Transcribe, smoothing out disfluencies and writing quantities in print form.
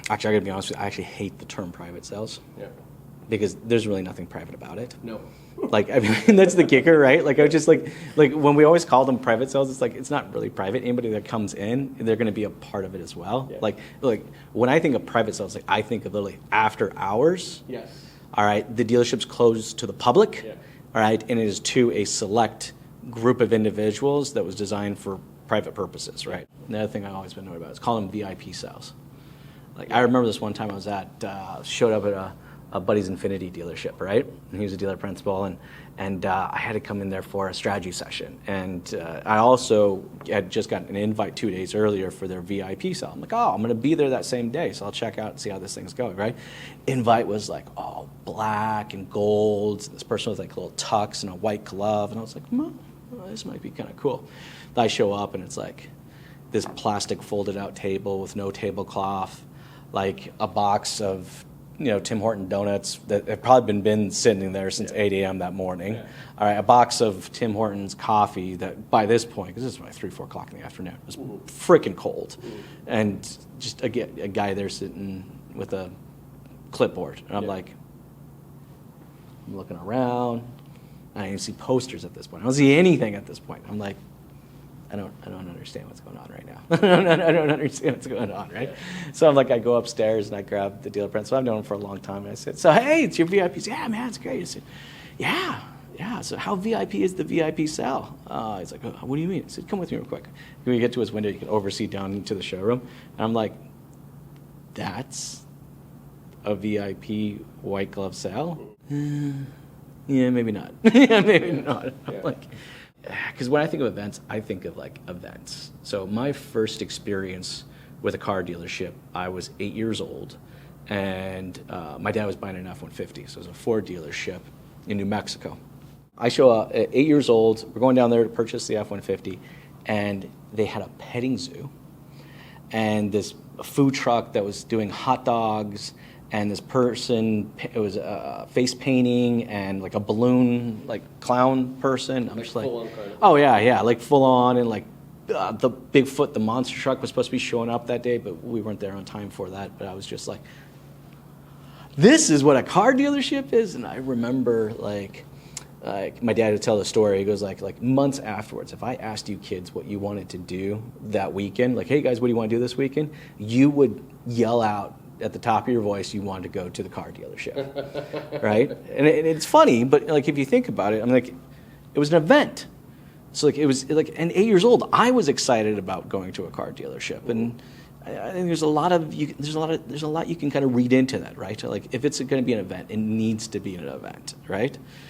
Actually, I gotta be honest with you, I actually hate the term private sales. Yeah. Because there's really nothing private about it. No. Like, I mean, that's the kicker, right? Like, I was just like when we always call them private sales, it's like, it's not really private. Anybody that comes in, they're going to be a part of it as well. Yeah. Like when I think of private sales, like I think of literally after hours. Yes. All right, the dealership's closed to the public. Yeah. All right, and it is to a select group of individuals that was designed for private purposes, right? Another thing I've always been known about is calling them VIP sales. Like, I remember this one time I was showed up at a buddy's Infiniti dealership, right? And he was a dealer principal, and I had to come in there for a strategy session. And I also had just gotten an invite 2 days earlier for their VIP sale. I'm like, oh, I'm going to be there that same day, so I'll check out and see how this thing's going, right? Invite was like all black and gold. This person was like a little tux and a white glove, and I was like, well, this might be kind of cool. I show up, and it's like this plastic folded out table with no tablecloth, like a box of Tim Horton donuts that have probably been sitting there since 8 a.m. that morning. Yeah. All right, a box of Tim Hortons coffee that by this point, because this is like 3, 4 o'clock in the afternoon, it was freaking cold. And just a guy there sitting with a clipboard. And I'm like, I'm looking around. I don't even see posters at this point. I don't see anything at this point. I'm like, I don't understand what's going on right now. I don't understand what's going on, right? So I'm like, I go upstairs and I grab the dealer principal. I've known him for a long time. And I said, so, hey, it's your VIP. He said, yeah, man, it's great. I said, yeah. So how VIP is the VIP sale? He's like, oh, what do you mean? I said, come with me real quick. When you get to his window, you can oversee down into the showroom. And I'm like, that's a VIP white glove sale? Yeah, maybe not. Yeah, maybe not. I'm like, because when I think of events, I think of like events. So my first experience with a car dealership, I was 8 years old, and my dad was buying an F-150, so it was a Ford dealership in New Mexico. I show up at 8 years old, we're going down there to purchase the F-150, and they had a petting zoo, and this food truck that was doing hot dogs, and this person, it was face painting and like a balloon, like clown person. I'm just like, oh yeah, like full on, and like the Bigfoot, the monster truck was supposed to be showing up that day, but we weren't there on time for that. But I was just like, this is what a car dealership is. And I remember like my dad would tell the story. He goes like months afterwards, if I asked you kids what you wanted to do that weekend, like, hey guys, what do you want to do this weekend? You would yell out at the top of your voice you wanted to go to the car dealership, right? And it's funny, but like if you think about it, I'm like, it was an event. So like it was like, and 8 years old, I was excited about going to a car dealership, and I think there's a lot you can kind of read into that, right? Like if it's going to be an event, it needs to be an event, right?